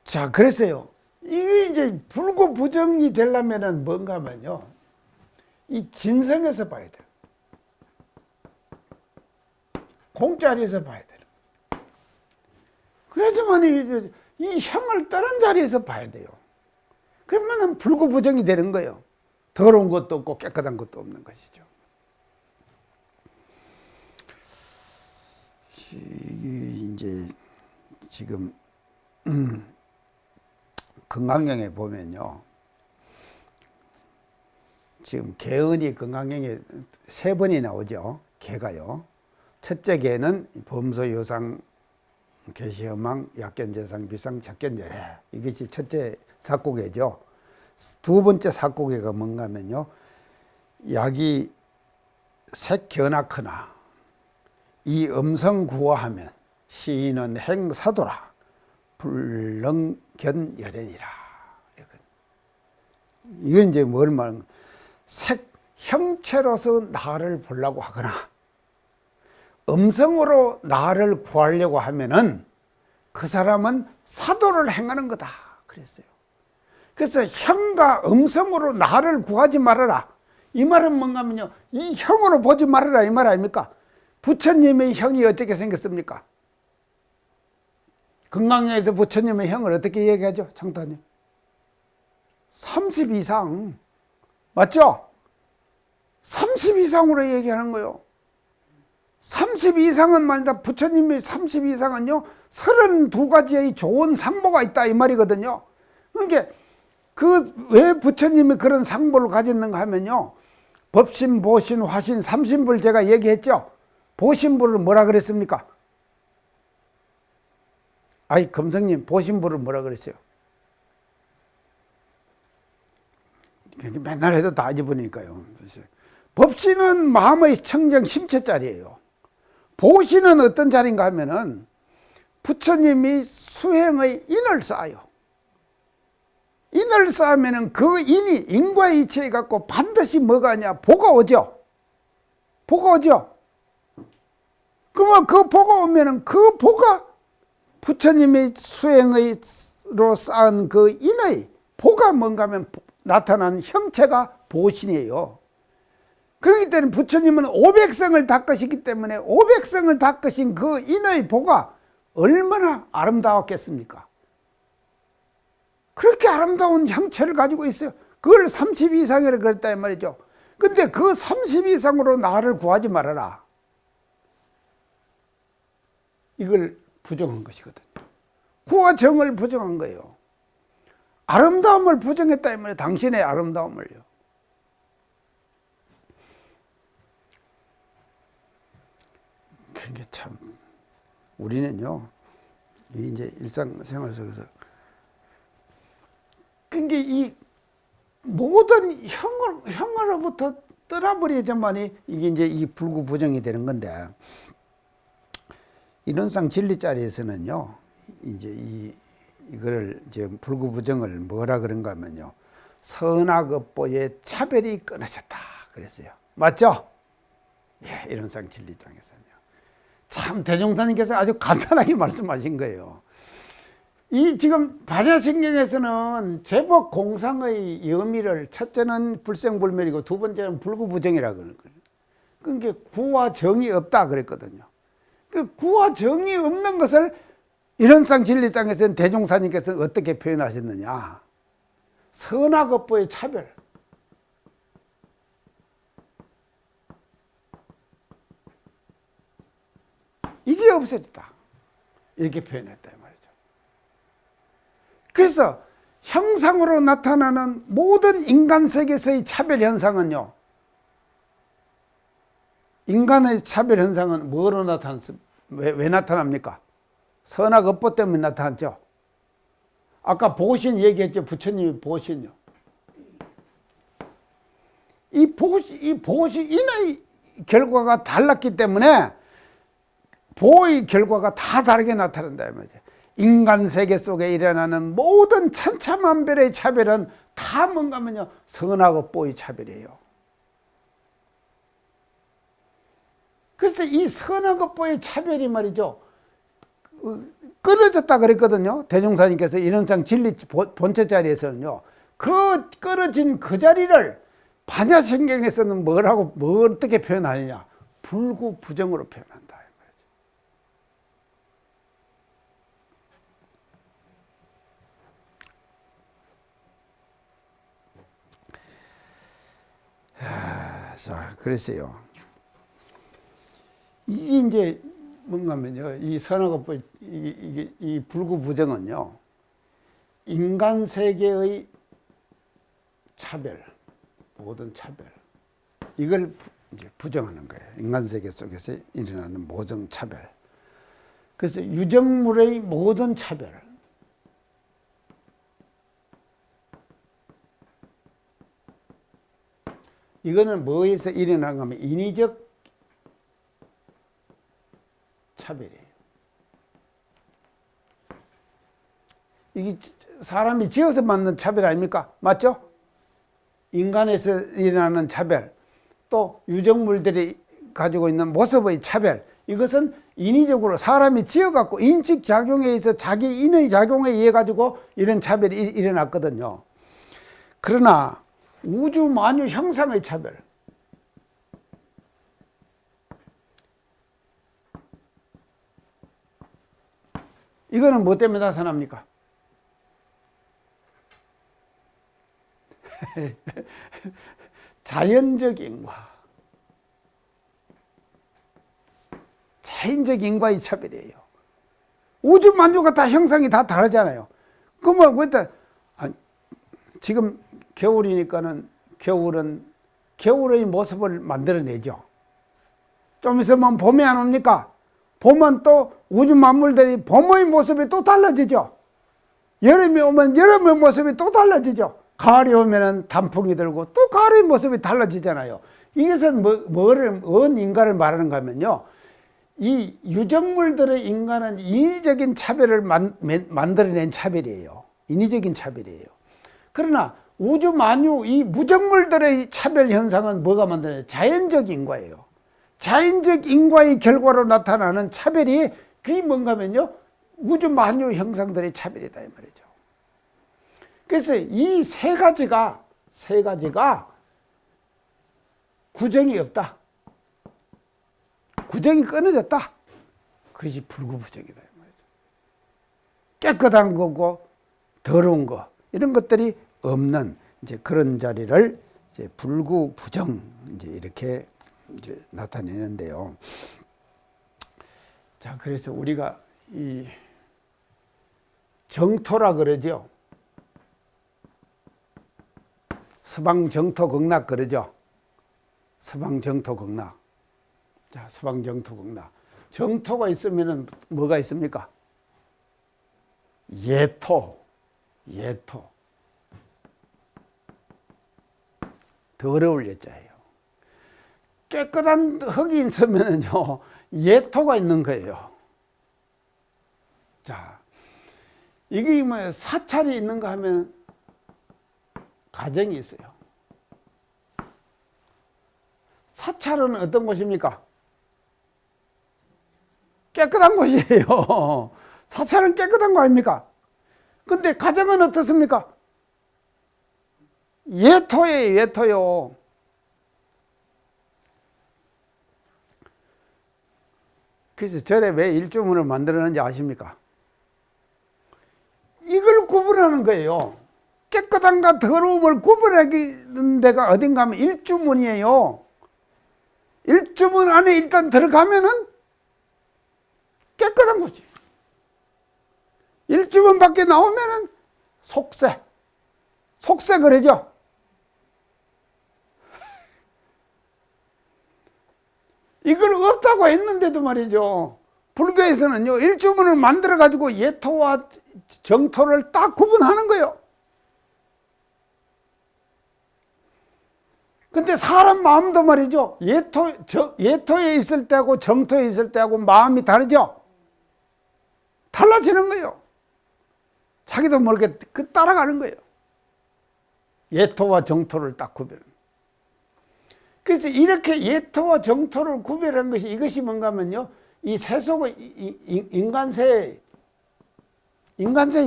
자, 그랬어요. 이게 이제 불구부정이 되려면은 뭔가 하면요. 이 진성에서 봐야 돼요. 공자리에서 봐야 돼요. 그래야지만 이 형을 다른 자리에서 봐야 돼요. 그러면은 불구부정이 되는 거예요. 더러운 것도 없고 깨끗한 것도 없는 것이죠. 이제 지금 건강경에 보면요. 지금 개언이 건강경에 3번이 나오죠. 개가요. 첫째 개는 범소, 요상, 개시허망, 약견재상, 비상, 작견열애. 이것이 첫째 사고개죠. 두 번째 사고개가 뭔가 하면요. 약이 색견악하나 이 음성구화하면 시인은 행사도라 불능견열애니라. 이건 이제 뭘 말하는 거야? 색, 형체로서 나를 보려고 하거나 음성으로 나를 구하려고 하면은 그 사람은 사도를 행하는 거다. 그랬어요. 그래서 형과 음성으로 나를 구하지 말아라. 이 말은 뭔가 하면요. 이 형으로 보지 말아라. 이 말 아닙니까? 부처님의 형이 어떻게 생겼습니까? 건강경에서 부처님의 형을 어떻게 얘기하죠? 창단이 30 이상 맞죠? 30 이상으로 얘기하는 거예요. 30 이상은 말이다. 부처님의 30 이상은요 32가지의 좋은 상보가 있다 이 말이거든요. 그러니까 그 왜 부처님이 그런 상보를 가졌는가 하면요 법신, 보신, 화신, 삼신부를 제가 얘기했죠. 보신부를 뭐라 그랬습니까? 아이 금성님 보신부를 뭐라 그랬어요? 맨날 해도 다 잊어버리니까요. 법신은 마음의 청정 심체자리예요. 보신은 어떤 자리인가 하면은 부처님이 수행의 인을 쌓아요. 인을 쌓으면은 그 인이 인과 이체해 갖고 반드시 뭐가 하냐? 보가 오죠. 보가 오죠. 그러면 그 보가 오면은 그 보가 부처님의 수행의로 쌓은 그 인의 보가 뭔가 하면 나타난 형체가 보신이에요. 그렇기 때문에 부처님은 500성을 닦으시기 때문에 500성을 닦으신 그 인의 보가 얼마나 아름다웠겠습니까? 그렇게 아름다운 형체를 가지고 있어요. 그걸 30 이상이라고 그랬다 이 말이죠. 근데 그 30 이상으로 나를 구하지 말아라. 이걸 부정한 것이거든요. 구와 정을 부정한 거예요. 아름다움을 부정했다 이 말이에요. 당신의 아름다움을요. 그게 참 우리는요 이제 일상생활 속에서 그러니까 이 모든 형으로부터 떠나버리자만이 이게 이제 이 불구부정이 되는 건데 이론상 진리자리에서는요 이제 이거를 이제 불구부정을 뭐라 그런가 하면요 선악업보의 차별이 끊어졌다 그랬어요. 맞죠? 예, 이론상 진리장에서는요. 참 대종사님께서 아주 간단하게 말씀하신 거예요. 이 지금 반야신경에서는 제법 공상의 의미를 첫째는 불생불멸이고 두 번째는 불구부정이라고 그러는 거예요. 그러니까 구와 정이 없다 그랬거든요. 그 구와 정이 없는 것을 이론상 진리장에서는 대종사님께서 어떻게 표현하셨느냐? 선악업보의 차별. 이게 없어졌다. 이렇게 표현했다 이 말이죠. 그래서 형상으로 나타나는 모든 인간 세계에서의 차별 현상은요. 인간의 차별 현상은 뭐로 나타났습니까? 왜 나타납니까? 선악업보 때문에 나타났죠. 아까 보신 얘기했죠. 부처님이 보신요. 이 보신인의 결과가 달랐기 때문에 보의 결과가 다 다르게 나타난다 이 말이죠. 인간 세계 속에 일어나는 모든 천차만별의 차별은 다 뭔가 하면요 선악업보의 차별이에요. 그래서 이 선악업보의 차별이 말이죠 끊어졌다 그랬거든요. 대종사님께서 인원장 진리 본체 자리에서는요. 그 끊어진 그 자리를 반야신경에서는 뭐라고 어떻게 표현하느냐? 불구부정으로 표현한다. 자, 그랬어요. 이게 이제 뭔가면요, 이 선화법의 이 불구부정은요, 인간 세계의 차별, 모든 차별, 이걸 이제 부정하는 거예요. 인간 세계 속에서 일어나는 모든 차별. 그래서 유정물의 모든 차별. 이거는 뭐에서 일어나는 거면 인위적 차별이에요. 이게 사람이 지어서 만든 차별 아닙니까? 맞죠? 인간에서 일어나는 차별, 또 유정물들이 가지고 있는 모습의 차별, 이것은 인위적으로 사람이 지어갖고 인식작용에 의해서 자기 인의 작용에 의해 가지고 이런 차별이 일어났거든요. 그러나 우주 만유 형상의 차별, 이거는 뭐 때문에 나타납니까? 자연적 인과, 자연적 인과의 차별이에요. 우주 만유가 다 형상이 다 다르잖아요. 그러면 지금 겨울이니까는 겨울의 모습을 만들어내죠. 좀 있으면 봄이 안 옵니까? 봄은 또 우주 만물들이 봄의 모습이 또 달라지죠. 여름이 오면 여름의 모습이 또 달라지죠. 가을이 오면은 단풍이 들고 또 가을의 모습이 달라지잖아요. 이것은 뭔 인간을 말하는가 하면요, 이 유정물들의 인간은 인위적인 차별을 만들어낸 차별이에요. 인위적인 차별이에요. 그러나 우주 만유 이 무정물들의 차별 현상은 뭐가 만드냐? 자연적 인과예요. 자연적 인과의 결과로 나타나는 차별이 그게 뭔가 하면요, 우주 만유 형상들의 차별이다 이 말이죠. 그래서 이 세 가지가 구정이 없다. 구정이 끊어졌다. 그것이 불구부정이다 이 말이죠. 깨끗한 거고 더러운 거 이런 것들이 없는 이제 그런 자리를 이제 불구부정 이제 이렇게 이제 나타내는데요. 자, 그래서 우리가 이 정토라 그러죠. 서방 정토 극락 그러죠. 서방 정토 극락. 자, 서방 정토 극락. 정토가 있으면은 뭐가 있습니까? 예토. 더러울 예자예요. 깨끗한 흙이 있으면요, 예토가 있는 거예요. 자, 이게 뭐 사찰이 있는가 하면 가정이 있어요. 사찰은 어떤 곳입니까? 깨끗한 곳이에요. 사찰은 깨끗한 거 아닙니까? 근데 가정은 어떻습니까? 예토요. 그래서 절에 왜 일주문을 만들었는지 아십니까? 이걸 구분하는 거예요. 깨끗함과 더러움을 구분하는 데가 어딘가 하면 일주문이에요. 일주문 안에 일단 들어가면은 깨끗한 거지. 일주문 밖에 나오면은 속세 그러죠. 이걸 없다고 했는데도 말이죠. 불교에서는요, 일주문을 만들어 가지고 예토와 정토를 딱 구분하는 거예요. 근데 사람 마음도 말이죠, 예토에 있을 때하고 정토에 있을 때하고 마음이 다르죠. 달라지는 거예요. 자기도 모르게 따라가는 거예요. 예토와 정토를 딱 구별. 그래서 이렇게 예토와 정토를 구별한 것이 이것이 뭔가 하면요, 이 세속의 인간세의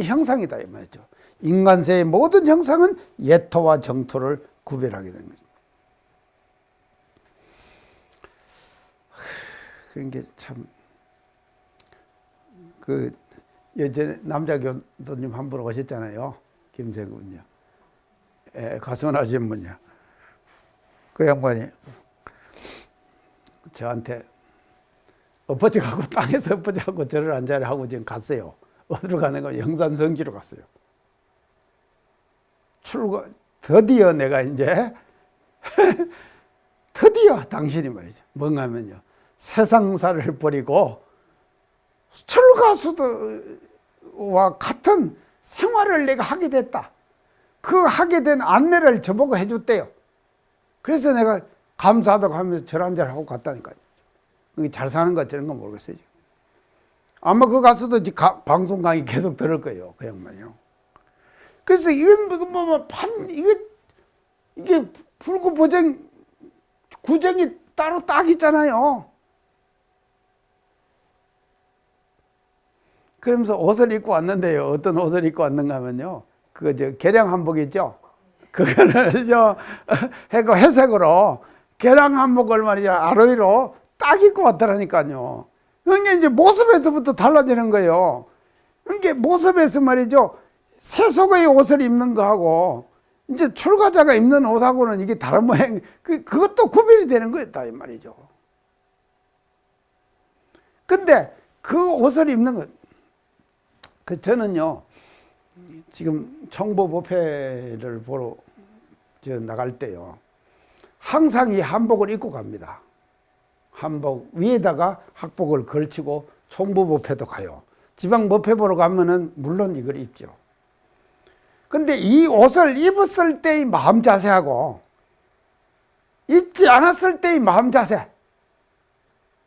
형상이다 이 말이죠. 인간세의 모든 형상은 예토와 정토를 구별하게 되는 거죠. 그게 참 그 예전에 남자 교수님 한 분 오셨잖아요. 김세군요. 가수하신 분이요. 그 양반이 저한테 엎어져가고 땅에서 엎어져가고 절을 앉아라 하고 지금 갔어요. 어디로 가는 거? 영산성지로 갔어요. 드디어 내가 이제 드디어 당신이 말이죠. 뭔가 하면요. 세상사를 버리고 철가수와 같은 생활을 내가 하게 됐다. 그 하게 된 안내를 저보고 해줬대요. 그래서 내가 감사하다고 하면서 절 한잔 하고 갔다니까요. 잘 사는 거 저런 거 모르겠어요. 아마 그 가수도 방송 강의 계속 들을 거예요. 그 양반이요. 그래서 이건 이게 불구 구정이 따로 딱 있잖아요. 그러면서 옷을 입고 왔는데요. 어떤 옷을 입고 왔는가 하면요. 개량 한복 있죠? 그거를 해고 회색으로 개량 한복을 말이죠. 아로이로 딱 입고 왔더라니까요. 그게 이제 모습에서부터 달라지는 거예요. 그게 모습에서 말이죠. 세속의 옷을 입는 거하고 이제 출가자가 입는 옷하고는 이게 다른 모양, 그것도 구별이 되는 거였다 이 말이죠. 근데 그 옷을 입는 것, 저는요 지금 청보법회를 보러 나갈 때요 항상 이 한복을 입고 갑니다. 한복 위에다가 학복을 걸치고 청보법회도 가요. 지방법회 보러 가면은 물론 이걸 입죠. 근데 이 옷을 입었을 때의 마음 자세하고 입지 않았을 때의 마음 자세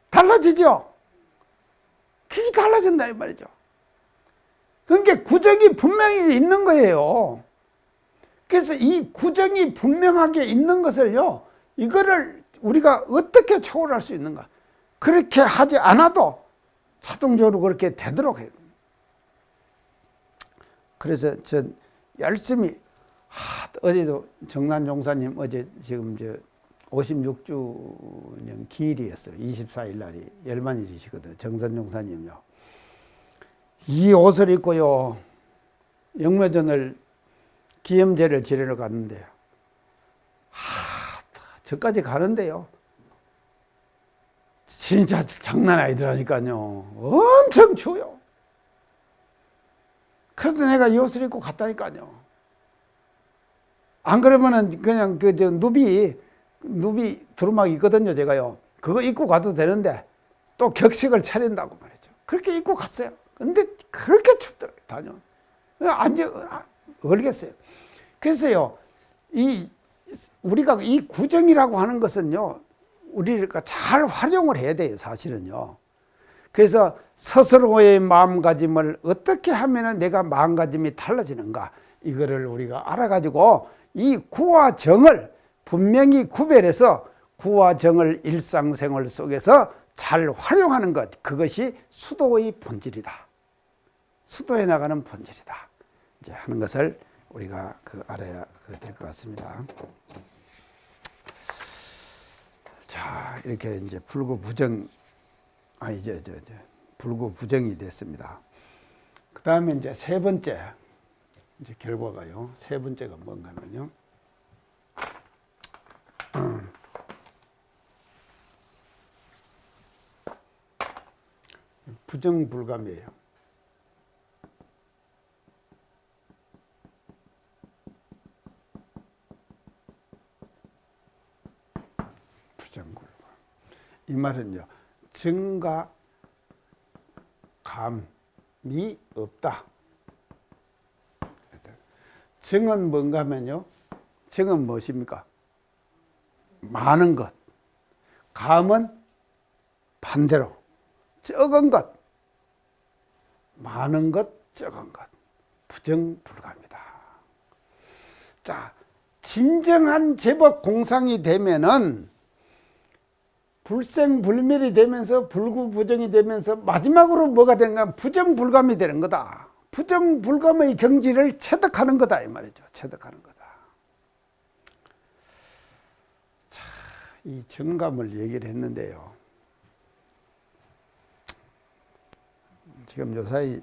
달라지죠. 그게 달라진다 이 말이죠. 그러니까 구정이 분명히 있는 거예요. 그래서 이 구정이 분명하게 있는 것을요, 이거를 우리가 어떻게 초월할 수 있는가? 그렇게 하지 않아도 자동적으로 그렇게 되도록 해요. 그래서 저 열심히 어제도 정난 용사님 어제 지금 56주년 기일이었어요. 24일 날이 열만일이시거든요. 정선 용사님요. 이 옷을 입고요 영묘전을 기염제를 지내러 갔는데요. 저까지 가는데요. 진짜 장난 아니더라니까요. 엄청 추워요. 그래서 내가 이 옷을 입고 갔다니까요. 안 그러면은 그냥 누비 두루마기 있거든요, 제가요. 그거 입고 가도 되는데 또 격식을 차린다고 말이죠. 그렇게 입고 갔어요. 근데 그렇게 춥더라고요. 얼겠어요. 그래서요, 우리가 이 구정이라고 하는 것은요, 우리가 잘 활용을 해야 돼요, 사실은요. 그래서 스스로의 마음가짐을 어떻게 하면 내가 마음가짐이 달라지는가, 이거를 우리가 알아가지고 이 구와 정을 분명히 구별해서 구와 정을 일상생활 속에서 잘 활용하는 것, 그것이 수도의 본질이다. 수도에 나가는 본질이다. 이제 하는 것을 우리가 알아야 될 것 같습니다. 자, 이렇게 이제 불구부정, 이제 불구부정이 됐습니다. 그 다음에 이제 세 번째, 이제 결과가요. 세 번째가 뭔가 하면요. 부정불감이에요. 부정불감. 이 말은요, 정과 감이 없다. 정은 뭔가 하면요, 정은 무엇입니까? 많은 것. 감은 반대로 적은 것. 많은 것, 적은 것. 부정불감이다. 자, 진정한 제법 공상이 되면은 불생불멸이 되면서 불구부정이 되면서 마지막으로 뭐가 되는가? 부정불감이 되는 거다. 부정불감의 경지를 체득하는 거다 이 말이죠. 체득하는 거다. 자, 이 정감을 얘기를 했는데요. 지금 요사이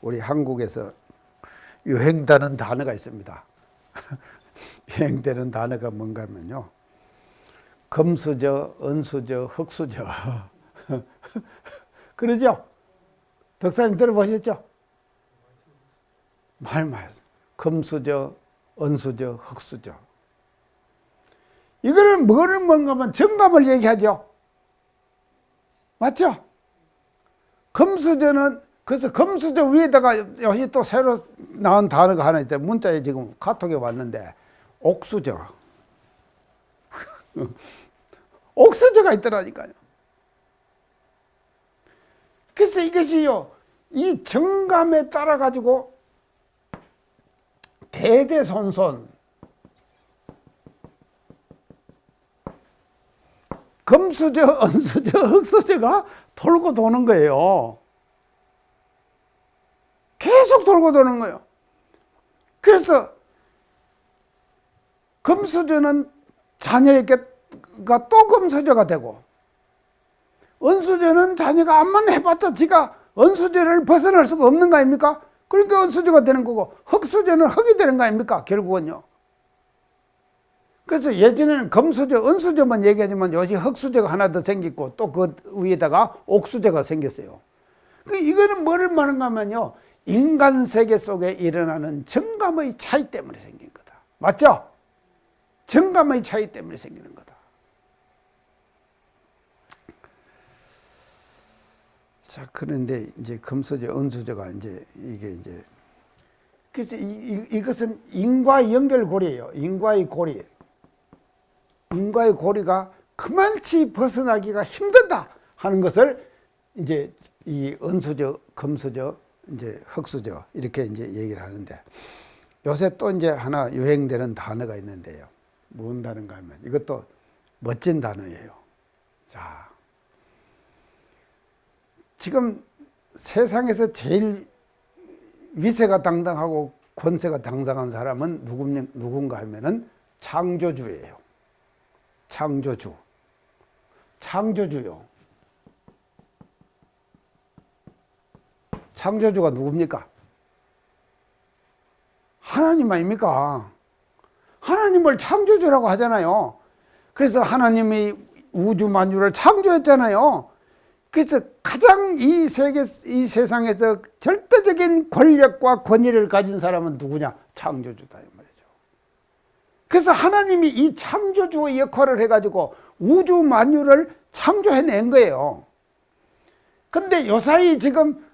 우리 한국에서 유행되는 단어가 있습니다. 유행되는 단어가 뭔가 하면요. 금수저, 은수저, 흙수저. 그러죠? 덕사님 들어보셨죠? 말말. 금수저, 은수저, 흙수저. 이거는 뭐를 뭔가 하면 정감을 얘기하죠. 맞죠? 금수저는 그래서 금수저 위에다가 여기 또 새로 나온 단어가 하나 있대. 문자에 지금 카톡에 왔는데 옥수저. 옥수저가 있더라니까요. 그래서 이것이요, 이 정감에 따라 가지고 대대손손 금수저, 은수저, 흙수저가 돌고 도는 거예요. 계속 돌고 도는 거예요. 그래서 금수저는 자녀에게가 또 금수저가 되고, 은수저는 자녀가 암만 해봤자 지가 은수저를 벗어날 수가 없는 거 아닙니까? 그러니까 은수저가 되는 거고, 흙수저는 흙이 되는 거 아닙니까? 결국은요. 그래서 예전에는 금수저, 은수저만 얘기하지만 요새 흙수저가 하나 더 생겼고, 또 그 위에다가 옥수저가 생겼어요. 이거는 뭐를 말하는가 하면요, 인간 세계 속에 일어나는 정감의 차이 때문에 생긴 거다. 맞죠? 정감의 차이 때문에 생기는 거다. 자, 그런데 이제 금수저, 은수저가 이게 그래서 이것은 인과의 연결고리예요. 인과의 고리. 인과의 고리가 그만치 벗어나기가 힘들다 하는 것을 이제 이 은수저, 금수저, 이제 흙수저 이렇게 이제 얘기를 하는데, 요새 또 이제 하나 유행되는 단어가 있는데요. 무슨 단어인가 하면 이것도 멋진 단어예요. 자, 지금 세상에서 제일 위세가 당당하고 권세가 당당한 사람은 누군가 하면은 창조주예요. 창조주. 창조주요. 창조주가 누굽니까? 하나님 아닙니까? 하나님을 창조주라고 하잖아요. 그래서 하나님이 우주 만유를 창조했잖아요. 그래서 가장 이 세상에서 절대적인 권력과 권위를 가진 사람은 누구냐? 창조주다 이 말이죠. 그래서 하나님이 이 창조주의 역할을 해가지고 우주 만유를 창조해낸 거예요. 근데 요사이 지금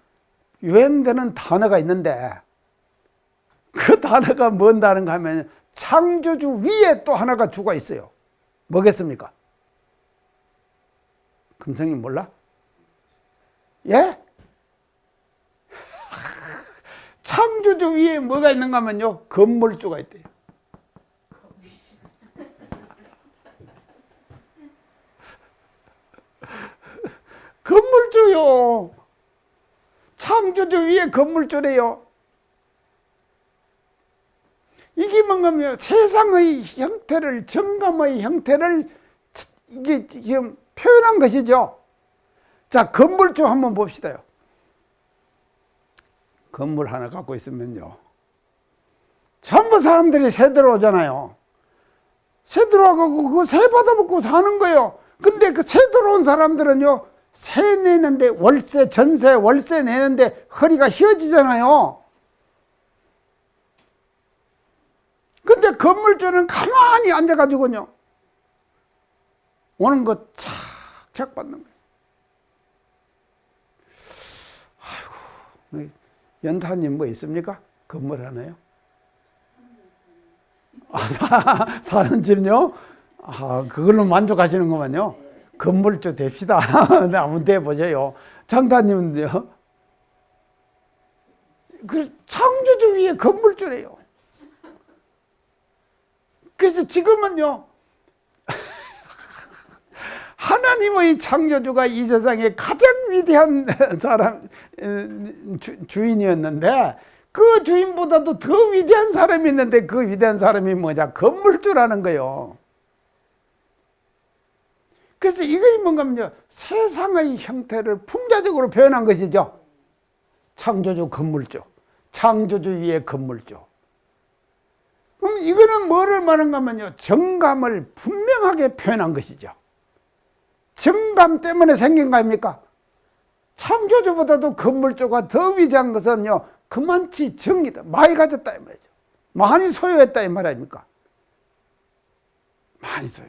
유행되는 단어가 있는데, 그 단어가 뭔 단어인가 하면 창조주 위에 또 하나가 주가 있어요. 뭐겠습니까? 금성님 몰라? 예? 창조주 위에 뭐가 있는가 하면요, 건물주가 있대요. 건물주요. 창조주 위에 건물주래요. 이게 뭔가 하면 세상의 형태를, 정감의 형태를 이게 지금 표현한 것이죠. 자, 건물주 한번 봅시다요. 건물 하나 갖고 있으면요, 전부 사람들이 새 들어오잖아요. 새 들어와가지고 그 새 받아먹고 사는 거예요. 근데 그 새 들어온 사람들은요, 세 내는데 월세, 전세, 월세 내는데 허리가 휘어지잖아요. 근데 건물주는 가만히 앉아가지고요, 오는 거 착착 받는 거예요. 아이고, 연타님 뭐 있습니까? 건물 하나요? 아, 사는 집요? 아, 그걸로 만족하시는구만요. 건물주 됩시다. 네, 한번 돼보세요. 장타님은요? 그 창조주 위에 건물주래요. 그래서 지금은요, 하나님의 창조주가 이 세상에 가장 위대한 사람, 주인이었는데 그 주인보다도 더 위대한 사람이 있는데 그 위대한 사람이 뭐냐? 건물주라는 거요. 그래서 이것이 뭔가 하면요, 세상의 형태를 풍자적으로 표현한 것이죠. 창조주 건물주, 창조주 위에 건물주. 그럼 이거는 뭐를 말하는가 하면요, 정감을 분명하게 표현한 것이죠. 정감 때문에 생긴 거 아닙니까? 창조주보다도 건물주가 더 위대한 것은요, 그만치 정이다. 많이 가졌다 이 말이죠. 많이 소유했다 이 말 아닙니까? 많이 소유.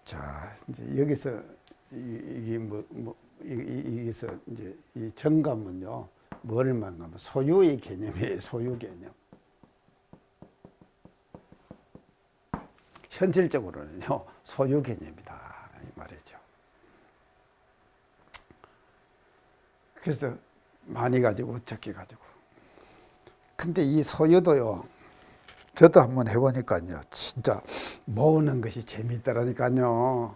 자, 이제 여기서 여기서 이제 이 정감은요, 뭐를 말하면 소유의 개념이에요. 소유 개념. 현실적으로는요, 소유 개념이다 이 말이죠. 그래서 많이 가지고 적게 가지고. 근데 이 소유도요, 저도 한번 해보니까요, 진짜 모으는 것이 재밌더라니까요.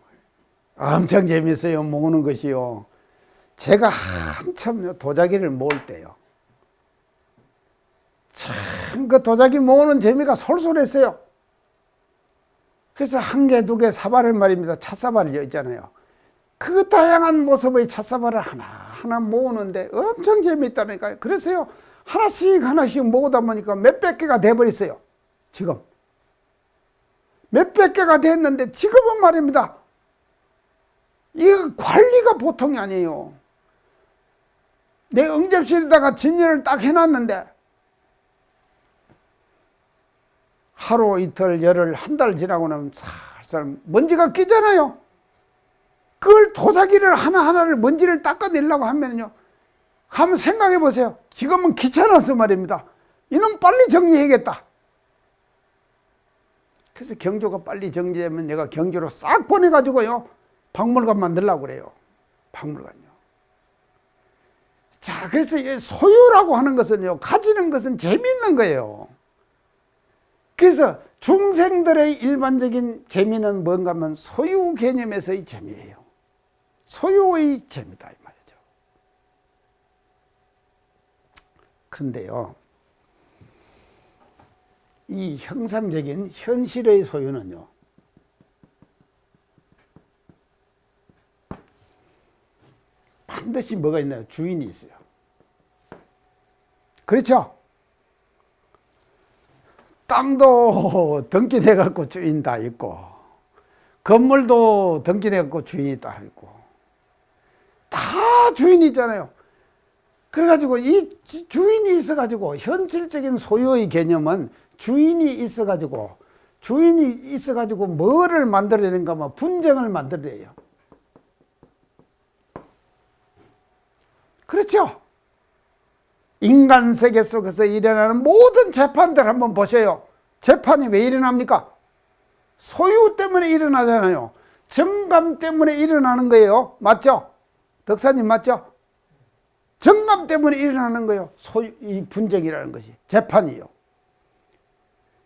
엄청 재밌어요, 모으는 것이요. 제가 한참 도자기를 모을 때요, 참 그 도자기 모으는 재미가 솔솔했어요. 그래서 한 개, 두 개 사발을 말입니다. 찻사발이요 있잖아요. 그 다양한 모습의 찻사발을 하나하나 모으는데 엄청 재미있다니까요. 그래서요, 하나씩 모으다 보니까 몇백 개가 돼버렸어요. 지금 몇백 개가 됐는데 지금은 말입니다, 이 관리가 보통이 아니에요. 내 응접실에다가 진열을 딱 해놨는데 하루 이틀 열흘 한 달 지나고 나면 살살 먼지가 끼잖아요. 그걸 도자기를 하나하나를 먼지를 닦아내려고 하면요, 한번 생각해 보세요. 지금은 귀찮아서 말입니다. 이놈 빨리 정리해야겠다. 그래서 경조가 빨리 정리되면 내가 경조로 싹 보내가지고요, 박물관 만들려고 그래요. 박물관요. 자, 그래서 소유라고 하는 것은요, 가지는 것은 재미있는 거예요. 그래서 중생들의 일반적인 재미는 뭔가 하면 소유 개념에서의 재미예요. 소유의 재미다 이 말이죠. 그런데요, 이 형상적인 현실의 소유는요, 반드시 뭐가 있나요? 주인이 있어요. 그렇죠? 땅도 등기 내갖고 주인 다 있고, 건물도 등기 내갖고 주인이 다 있고, 다 주인이 있잖아요. 그래가지고 이 주인이 있어가지고 현실적인 소유의 개념은 주인이 있어가지고 뭐를 만들어내는가 하면 분쟁을 만들어내요. 그렇죠? 인간 세계 속에서 일어나는 모든 재판들 한번 보세요. 재판이 왜 일어납니까? 소유 때문에 일어나잖아요. 정감 때문에 일어나는 거예요. 맞죠? 덕사님 맞죠? 정감 때문에 일어나는 거예요. 소유, 이 분쟁이라는 것이. 재판이요.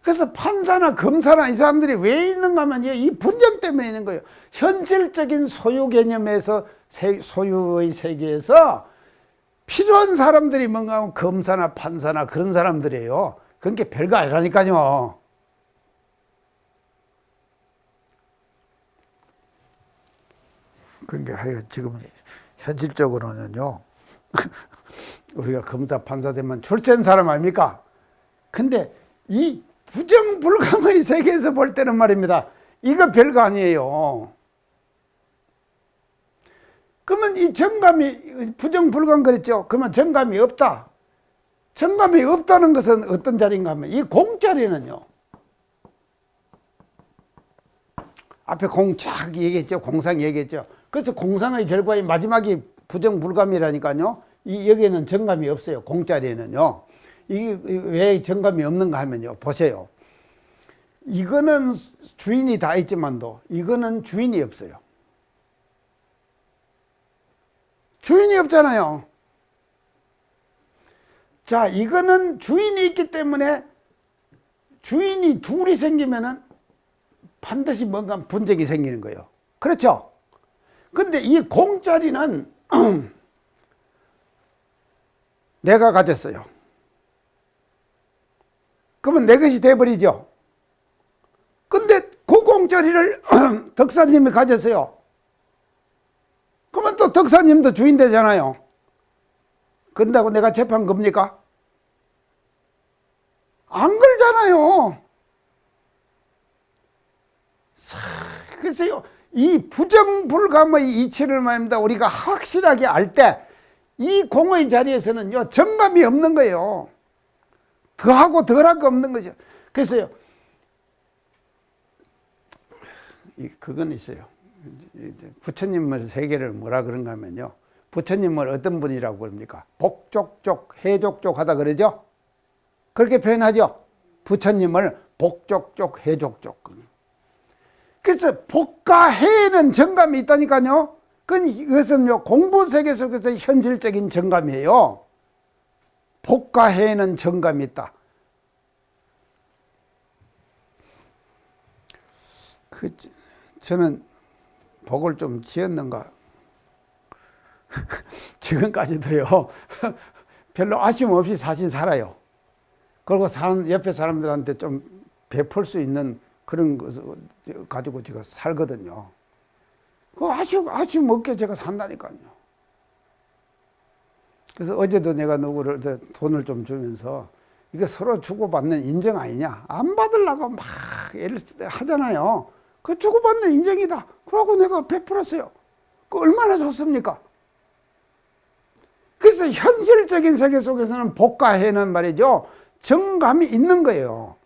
그래서 판사나 검사나 이 사람들이 왜 있는가 하면 이 분쟁 때문에 있는 거예요. 현실적인 소유 개념에서, 소유의 세계에서 필요한 사람들이 뭔가 하면 검사나 판사나 그런 사람들이에요. 그게 별거 아니라니까요. 그러니까 지금 현실적으로는요, 우리가 검사 판사 되면 출세한 사람 아닙니까? 근데 이 부정불감의 세계에서 볼 때는 말입니다, 이거 별거 아니에요. 그러면 이 정감이 부정불감 그랬죠. 그러면 정감이 없다. 정감이 없다는 것은 어떤 자리인가 하면 이 공자리는요, 앞에 공착 얘기했죠. 공상 얘기했죠. 그래서 공상의 결과의 마지막이 부정불감이라니까요. 여기에는 정감이 없어요. 공자리에는요. 이게 왜 정감이 없는가 하면요, 보세요. 이거는 주인이 다 있지만도 이거는 주인이 없어요. 주인이 없잖아요. 자, 이거는 주인이 있기 때문에 주인이 둘이 생기면은 반드시 뭔가 분쟁이 생기는 거예요. 그렇죠? 근데 이 공짜리는 내가 가졌어요. 그러면 내 것이 돼버리죠. 근데 그 공짜리를 덕사님이 가졌어요. 그러면 또 덕사님도 주인 되잖아요. 그런다고 내가 재판 겁니까? 안 걸잖아요. 글쎄요, 이 부정불감의 이치를 말입니다. 우리가 확실하게 알 때 이 공의 자리에서는요, 정감이 없는 거예요. 더하고 덜할 거 없는 거죠. 그래서요, 그건 있어요. 부처님의 세계를 뭐라 그런가 하면요, 부처님을 어떤 분이라고 그럽니까? 복족족, 해족족 하다 그러죠? 그렇게 표현하죠? 부처님을 복족족, 해족족. 그래서 복과 해에는 정감이 있다니까요. 이것은요, 공부 세계 속에서 현실적인 정감이에요. 복과 해에는 정감이 있다. 저는 복을 좀 지었는가? 지금까지도요, 별로 아쉬움 없이 사실 살아요. 그리고 옆에 사람들한테 좀 베풀 수 있는 그런 것을 가지고 제가 살거든요. 그 아쉬움 없게 제가 산다니까요. 그래서 어제도 내가 누구를 돈을 좀 주면서 이거 서로 주고받는 인정 아니냐? 안 받으려고 막 애를 하잖아요. 그 주고받는 인정이다. 그러고 내가 베풀었어요. 그 얼마나 좋습니까? 그래서 현실적인 세계 속에서는 복과 해는 말이죠, 정감이 있는 거예요.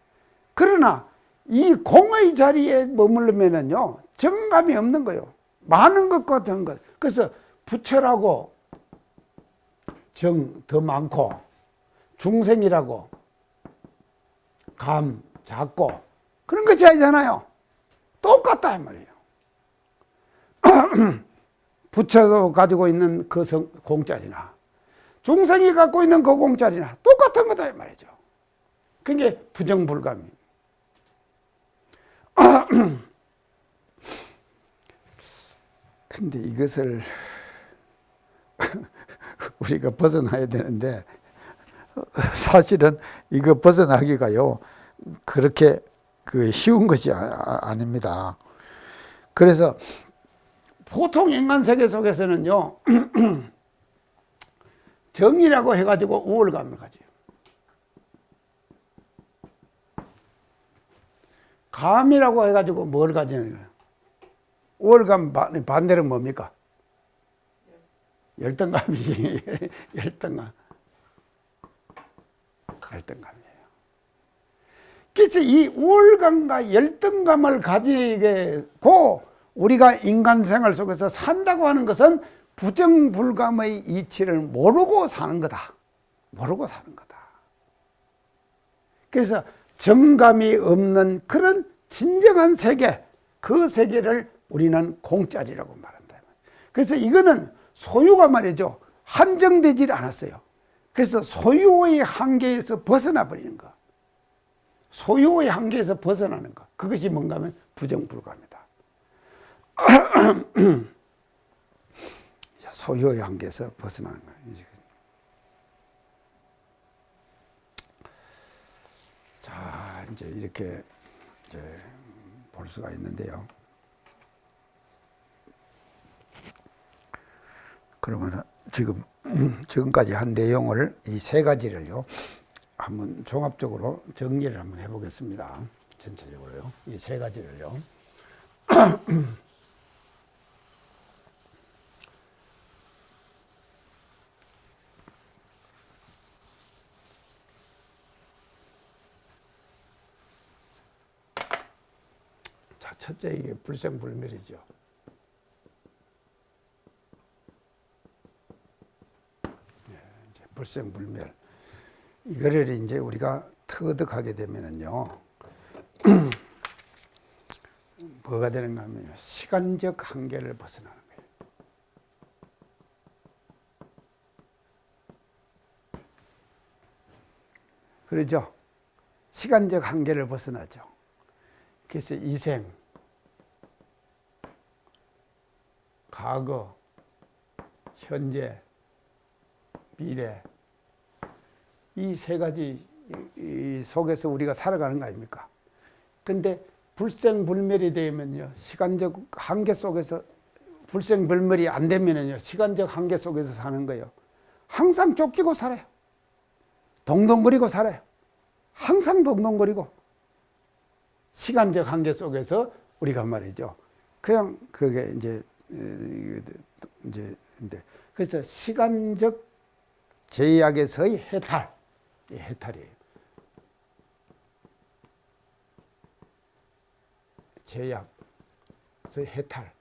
그러나 이 공의 자리에 머무르면은요, 정감이 없는 거예요. 많은 것과 적은 것. 그래서 부처라고 정 더 많고, 중생이라고 감 작고, 그런 것이 아니잖아요. 똑같다 이 말이에요. 부처도 가지고 있는 그 공짜리나 중생이 갖고 있는 그 공짜리나 똑같은 거다 이 말이죠. 그게 부정불감입니다. 근데 이것을 우리가 벗어나야 되는데, 사실은 이거 벗어나기가요, 그렇게 쉬운 것이 아닙니다. 그래서 보통 인간 세계 속에서는요, 정이라고 해가지고 우월감을 가져요. 감이라고 해가지고 뭘 가지는 거예요? 우월감 반대로 뭡니까? 열등감이지. 열등감. 열등감이에요. 그래서 이 우월감과 열등감을 가지고 우리가 인간 생활 속에서 산다고 하는 것은 부정불감의 이치를 모르고 사는 거다. 모르고 사는 거다. 그래서 정감이 없는 그런 진정한 세계, 그 세계를 우리는 공짜리라고 말한다. 그래서 이거는 소유가 말이죠, 한정되지 않았어요. 그래서 소유의 한계에서 벗어나 버리는 거, 소유의 한계에서 벗어나는 거, 그것이 뭔가 하면 부정불감이다. 소유의 한계에서 벗어나는 거예요. 자, 이제 이렇게 볼 수가 있는데요. 그러면 지금까지 한 내용을, 이 세 가지를요, 한번 종합적으로 정리를 한번 해보겠습니다. 전체적으로요, 이 세 가지를요. 자, 첫째, 이게 불생불멸이죠. 불생불멸. 이거를 이제 우리가 터득하게 되면은요, 뭐가 되는가 하면 시간적 한계를 벗어나는 거예요. 그러죠? 시간적 한계를 벗어나죠. 그래서 이생, 과거, 현재, 미래, 이 세 가지 속에서 우리가 살아가는 거 아닙니까? 근데 불생불멸이 되면요, 시간적 한계 속에서, 불생불멸이 안 되면은요, 시간적 한계 속에서 사는 거예요. 항상 쫓기고 살아요. 동동거리고 살아요. 항상 동동거리고. 시간적 한계 속에서 우리가 말이죠. 그냥 그게 이제 그래서 시간적 제약에서의 해탈, 해탈이에요. 제약에서의 해탈.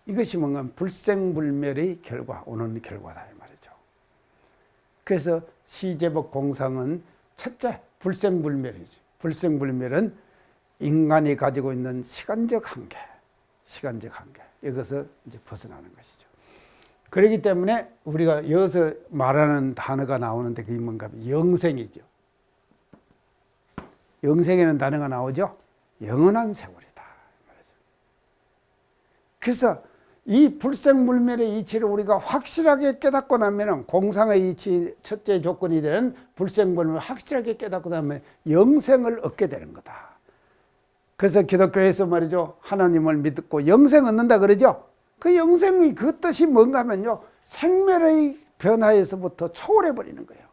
이것이 뭔가 불생불멸의 결과, 오는 결과다 이 말이죠. 그래서 시제법 공상은 첫째 불생불멸이죠. 불생불멸은 인간이 가지고 있는 시간적 한계, 이것을 이제 벗어나는 것이죠. 그렇기 때문에 우리가 여기서 말하는 단어가 나오는데 그게 뭔가 영생이죠. 영생이라는 단어가 나오죠. 영원한 세월이다. 그래서 이 불생불멸의 이치를 우리가 확실하게 깨닫고 나면 공상의 이치 첫째 조건이 되는 불생불멸을 확실하게 깨닫고 나면 영생을 얻게 되는 거다. 그래서 기독교에서 말이죠, 하나님을 믿고 영생 얻는다 그러죠. 그 영생의 그 뜻이 뭔가 하면요, 생멸의 변화에서부터 초월해 버리는 거예요.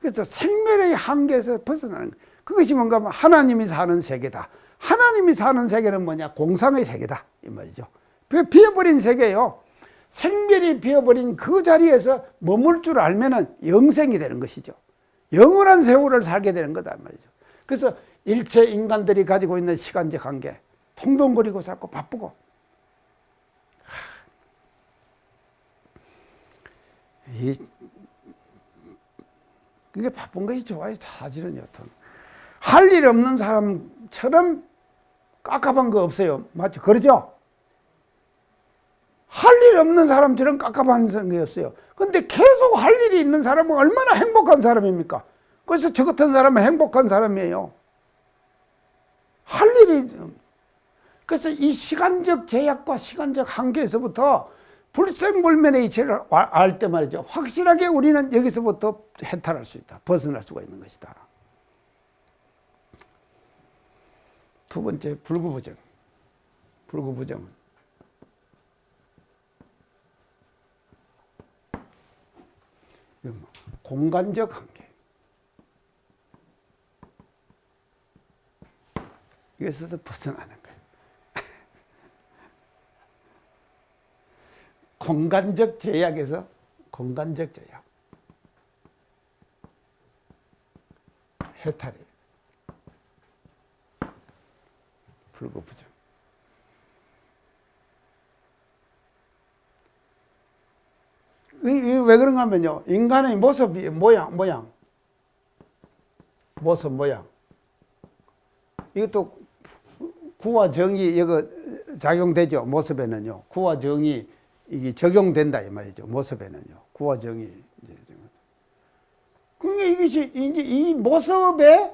그래서 생멸의 한계에서 벗어나는 거예요. 그것이 뭔가 하면 하나님이 사는 세계다. 하나님이 사는 세계는 뭐냐? 공상의 세계다 이 말이죠. 비어버린 세계예요. 생멸이 비어버린 그 자리에서 머물 줄 알면은 영생이 되는 것이죠. 영원한 세월을 살게 되는 거다 말이죠. 그래서 일체 인간들이 가지고 있는 시간적 한계, 통동거리고 살고 바쁘고, 이게 바쁜 것이 좋아요. 사실은 여튼 할 일 없는 사람처럼 깝깝한 거 없어요. 맞죠? 그러죠? 할 일 없는 사람처럼 깝깝한 게 없어요. 근데 계속 할 일이 있는 사람은 얼마나 행복한 사람입니까? 그래서 저 같은 사람은 행복한 사람이에요. 할 일이. 그래서 이 시간적 제약과 시간적 한계에서부터 불생불멸의 이치를 알 때 말이죠, 확실하게 우리는 여기서부터 해탈할 수 있다. 벗어날 수가 있는 것이다. 두 번째, 불구부정. 불구부정은 공간적 한계. 이것에서 벗어나는 거예요. 공간적 제약에서 공간적 제약. 해탈이에요. 불구부정. 왜 그런가 하면요, 인간의 모습이 모양. 이것도 구와 정이 이거 작용되죠. 모습에는요. 구와 정이 이게 적용된다 이 말이죠. 모습에는요. 구와 정이. 그러니까 이것이 이제 이 모습에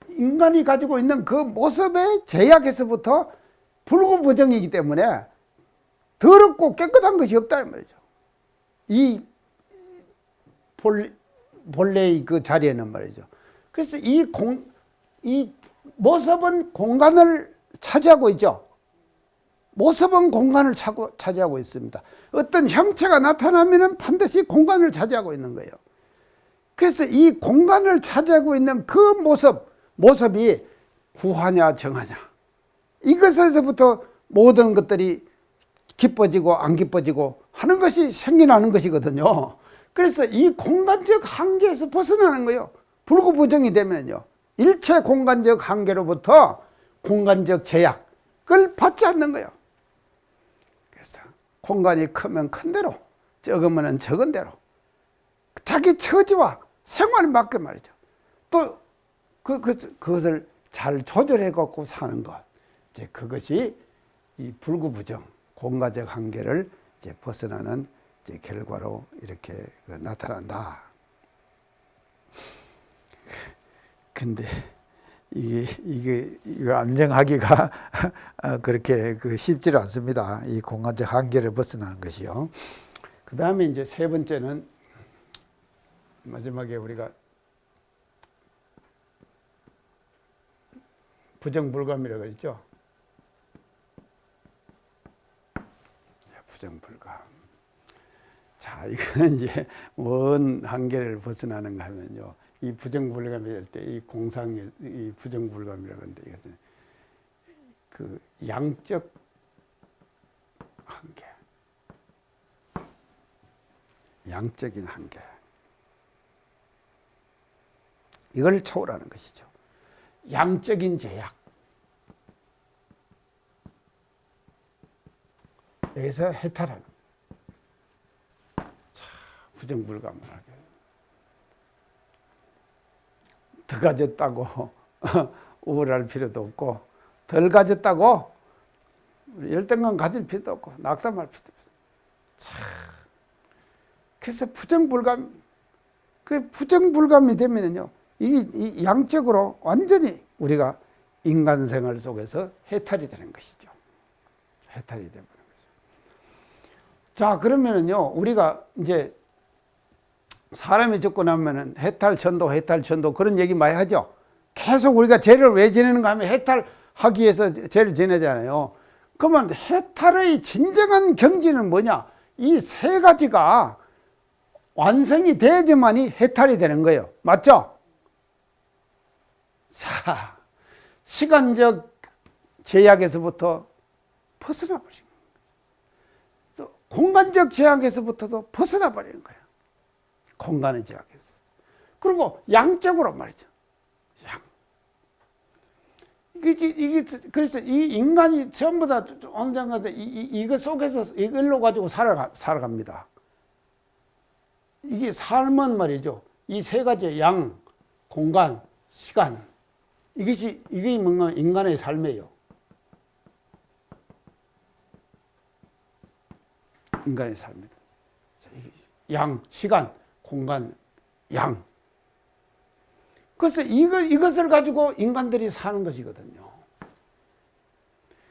인간이 가지고 있는 그 모습의 제약에서부터 불구부정이기 때문에 더럽고 깨끗한 것이 없다 이 말이죠. 이 본래의 그 자리에는 말이죠. 그래서 이 모습은 공간을 차지하고 있죠. 모습은 공간을 차지하고 있습니다. 어떤 형체가 나타나면 반드시 공간을 차지하고 있는 거예요. 그래서 이 공간을 차지하고 있는 그 모습이 구하냐 정하냐, 이것에서부터 모든 것들이 기뻐지고 안 기뻐지고 하는 것이 생겨나는 것이거든요. 그래서 이 공간적 한계에서 벗어나는 거예요. 불구부정이 되면요, 일체 공간적 한계로부터 공간적 제약을 받지 않는 거예요. 그래서 공간이 크면 큰 대로, 적으면 적은 대로 자기 처지와 생활에 맞게 말이죠. 또 그것을 잘 조절해 갖고 사는 것, 이제 그것이 이 불구부정, 공간적 한계를 이제 벗어나는 이제 결과로 이렇게 나타난다. 근데 이거 안정하기가 그렇게 쉽지 않습니다. 이 공간적 한계를 벗어나는 것이요. 그 다음에 이제 세 번째는 마지막에 우리가 부정불감이라고 했죠. 부정불감. 자, 이거는 이제 원 한계를 벗어나는가 하면요. 이 부정불감이 될 때 이 공상의 이 부정불감이라고 하는데 이것은 그 양적 한계. 양적인 한계. 이걸 초월하는 것이죠. 양적인 제약. 여기서 해탈하는. 자, 부정불감을 하게. 더 가졌다고 우울할 필요도 없고, 덜 가졌다고 열등감 가질 필요도 없고, 낙담할 필요도 없고. 자, 그래서 부정불감이 되면은요, 이 양적으로 완전히 우리가 인간 생활 속에서 해탈이 되는 것이죠. 해탈이 되는 거죠. 자, 그러면은요, 우리가 이제 사람이 죽고 나면은 해탈천도 그런 얘기 많이 하죠. 계속 우리가 죄를 왜 지내는가 하면 해탈하기 위해서 죄를 지내잖아요. 그러면 해탈의 진정한 경지는 뭐냐? 이 세 가지가 완성이 돼야지만이 해탈이 되는 거예요. 맞죠? 자, 시간적 제약에서부터 벗어나 버리는 거예요. 또 공간적 제약에서부터도 벗어나 버리는 거예요. 공간의 제약에서. 그리고 양적으로 말이죠. 양. 그래서 이 인간이 전부 다 언젠가 이거 속에서 이걸로 가지고 살아갑니다. 이게 삶은 말이죠. 이 세 가지 양, 공간, 시간. 이게 뭔가 인간의 삶이에요. 인간의 삶이다. 양, 시간, 공간, 양. 그래서 이것을 가지고 인간들이 사는 것이거든요.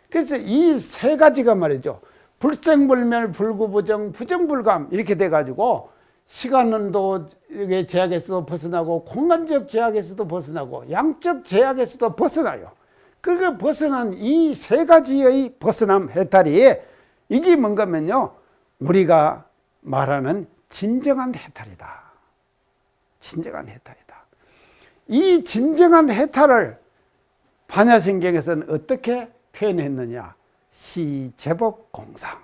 그래서 이 세 가지가 말이죠. 불생불멸, 불구부정, 부정불감 이렇게 돼가지고 시간도 제약에서도 벗어나고 공간적 제약에서도 벗어나고 양적 제약에서도 벗어나요. 그렇게 벗어난 이 세 가지의 벗어남 해탈이 이게 뭔가면요. 우리가 말하는 진정한 해탈이다. 진정한 해탈이다. 이 진정한 해탈을 반야신경에서는 어떻게 표현했느냐? 시제법공상.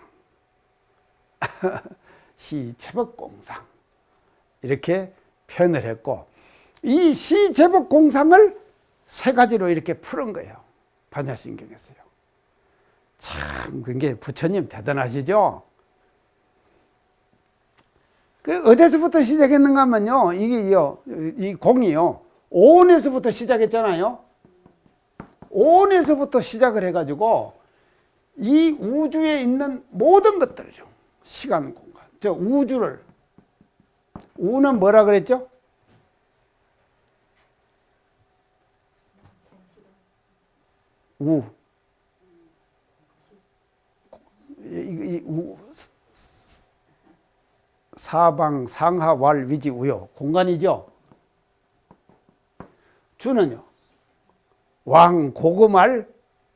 시제법공상. 이렇게 표현을 했고, 이 시제법공상을 세 가지로 이렇게 푸는 거예요. 반야신경에서요. 참, 그게 부처님 대단하시죠? 어디서부터 시작했는가 하면요, 이 공이요, 오온에서부터 시작했잖아요. 오온에서부터 시작을 해가지고, 이 우주에 있는 모든 것들이죠. 시간, 공간. 저 우주를. 우는 뭐라 그랬죠? 우. 사방, 상하, 왈, 위지, 우요. 공간이죠. 주는요. 왕, 고금알,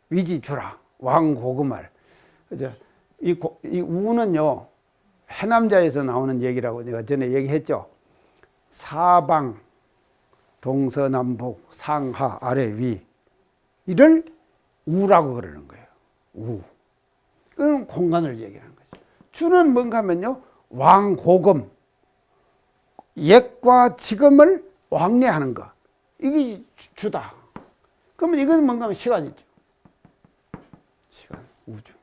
위지, 주라. 왕, 고금알. 그죠? 이 우는요. 해남자에서 나오는 얘기라고 내가 전에 얘기했죠. 사방, 동서남북, 상하, 아래, 위. 이를 우라고 그러는 거예요. 우. 그건 공간을 얘기하는 거죠. 주는 뭔가 하면요. 왕고금, 옛과 지금을 왕래하는 것. 이게 주다. 그러면 이건 뭔가 하면 시간이죠. 시간, 우주.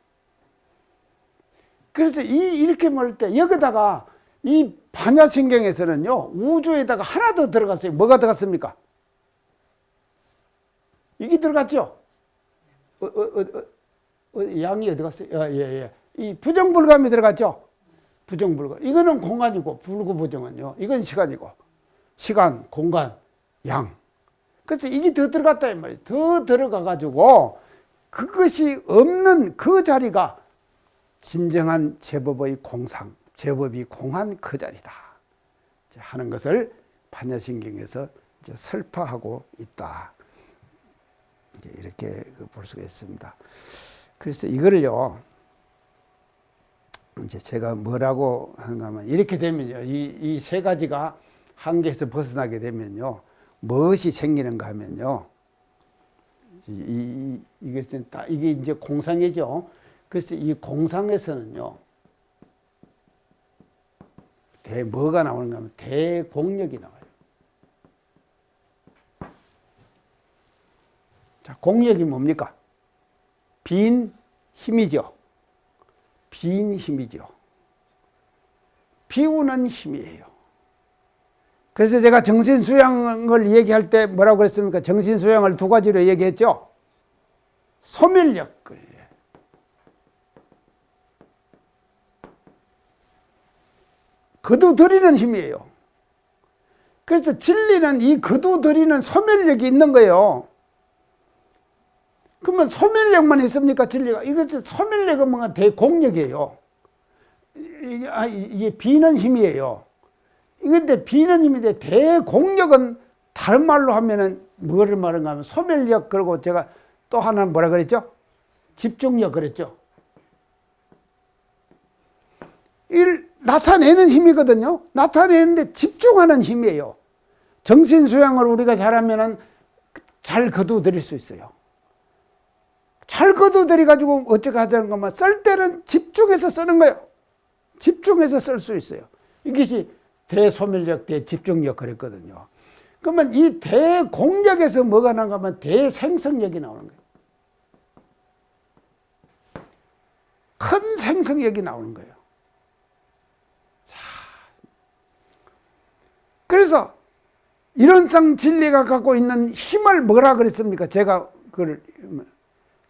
그래서 이렇게 말할 때 여기다가 이 반야신경에서는요. 우주에다가 하나 더 들어갔어요. 뭐가 들어갔습니까? 이게 들어갔죠? 양이 어디 갔어요? 예. 이 부정불감이 들어갔죠? 부정불감. 이거는 공간이고, 불구부정은요. 이건 시간이고. 시간, 공간, 양. 그래서 이게 더 들어갔다 이 말이에요. 더 들어가 가지고 그것이 없는 그 자리가 진정한 제법의 공상, 제법이 공한 그 자리다 하는 것을 반야신경에서 이제 설파하고 있다. 이렇게 볼 수가 있습니다. 그래서 이거를요, 이제 제가 뭐라고 하는가 하면 이렇게 되면요, 이 세 가지가 한계에서 벗어나게 되면요, 무엇이 생기는가 하면요, 이게 이제 공상이죠. 그래서 이 공상에서는요, 뭐가 나오는가 하면 대공력이 나와요. 자, 공력이 뭡니까? 빈 힘이죠. 빈 힘이죠. 비우는 힘이에요. 그래서 제가 정신수양을 얘기할 때 뭐라고 그랬습니까? 정신수양을 두 가지로 얘기했죠. 소멸력을. 거두들이는 힘이에요. 그래서 진리는 이 거두들이는 소멸력이 있는 거예요. 그러면 소멸력만 있습니까? 진리가. 이것은 소멸력은 뭔가 대공력이에요. 이게 비는 힘이에요. 이건데 비는 힘인데 대공력은 다른 말로 하면은 뭐를 말하는가 하면 소멸력, 그리고 제가 또 하나 뭐라 그랬죠? 집중력 그랬죠. 나타내는 힘이거든요. 나타내는데 집중하는 힘이에요. 정신수양을 우리가 잘하면은 잘 거두들일 수 있어요. 잘 거두들여가지고 어떻게 하자는 것만 쓸 때는 집중해서 쓰는 거예요. 집중해서 쓸 수 있어요. 이것이 대소멸력, 대집중력 그랬거든요. 그러면 이 대공력에서 뭐가 나는가 하면 대생성력이 나오는 거예요. 큰 생성력이 나오는 거예요. 자, 그래서 이론상 진리가 갖고 있는 힘을 뭐라 그랬습니까? 제가 그걸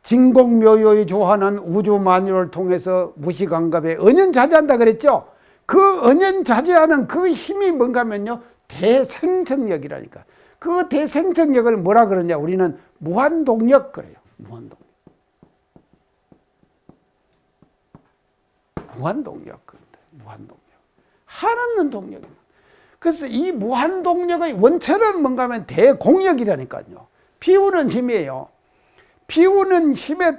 진공묘요의 조화는 우주 만유를 통해서 무시감갑에 은연자재한다 그랬죠. 그 은연자재하는 그 힘이 뭔가 하면요, 대생성력이라니까. 그 대생성력을 뭐라 그러냐, 우리는 무한동력 그래요. 무한동력. 무한동력. 무한동력. 한없는 동력입니다. 그래서 이 무한동력의 원천은 뭔가 하면 대공력이라니까요. 비우는 힘이에요. 비우는 힘에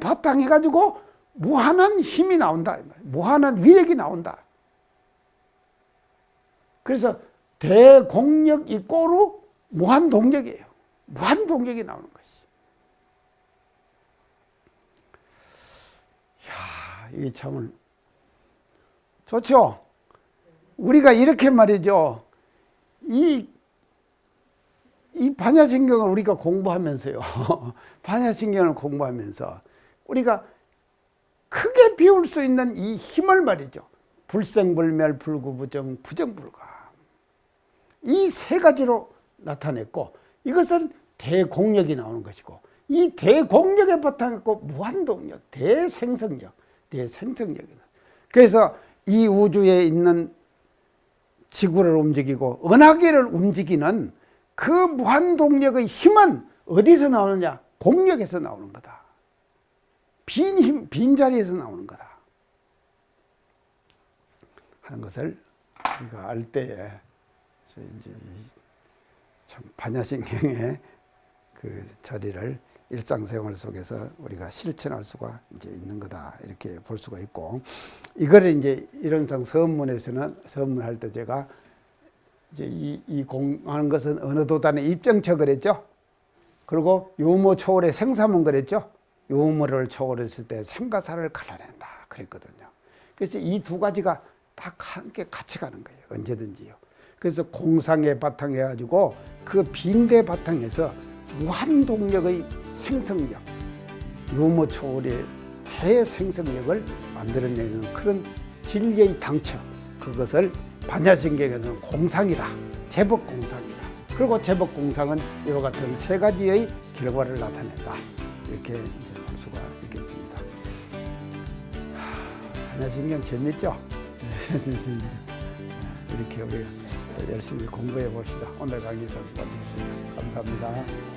바탕해가지고 무한한 힘이 나온다. 무한한 위력이 나온다. 그래서 대공력 이꼬르 무한동력이에요. 무한동력이 나오는 것이. 이야, 이게 참 좋죠? 우리가 이렇게 말이죠. 이 반야신경을 우리가 공부하면서요. 반야신경을 공부하면서 우리가 크게 비울 수 있는 이 힘을 말이죠. 불생불멸, 불구부정, 부정불가. 이 세 가지로 나타냈고, 이것은 대공력이 나오는 것이고, 이 대공력에 바탕했고 무한동력, 대생성력, 대생성력이다. 그래서 이 우주에 있는 지구를 움직이고 은하계를 움직이는 그 무한동력의 힘은 어디서 나오느냐? 공력에서 나오는 거다. 빈 힘, 빈 자리에서 나오는 거다 하는 것을 우리가 알 때에 이제 참 반야신경의 그 자리를 일상생활 속에서 우리가 실천할 수가 이제 있는 거다, 이렇게 볼 수가 있고, 이거를 이제 이론상 서문에서는, 서문할 때 제가 이제 이 공하는 것은 어느 도단의 입정처 그랬죠. 그리고 유무 초월의 생사문 그랬죠. 유무를 초월했을 때 생가사를 갈라낸다 그랬거든요. 그래서 이 두 가지가 다 함께 같이 가는 거예요. 언제든지요. 그래서 공상에 바탕해 가지고 그 빈대 바탕에서 무한동력의 생성력, 유무 초월의 대생성력을 만들어내는 그런 진리의 당처, 그것을 반야신경에는 공상이다, 제법공상이다. 그리고 제법공상은 이와 같은 세 가지의 결과를 나타낸다, 이렇게 이제 볼 수가 있겠습니다. 반야신경 재밌죠? 이렇게 우리가 또 열심히 공부해 봅시다. 오늘 강의 잘 마치겠습니다. 감사합니다.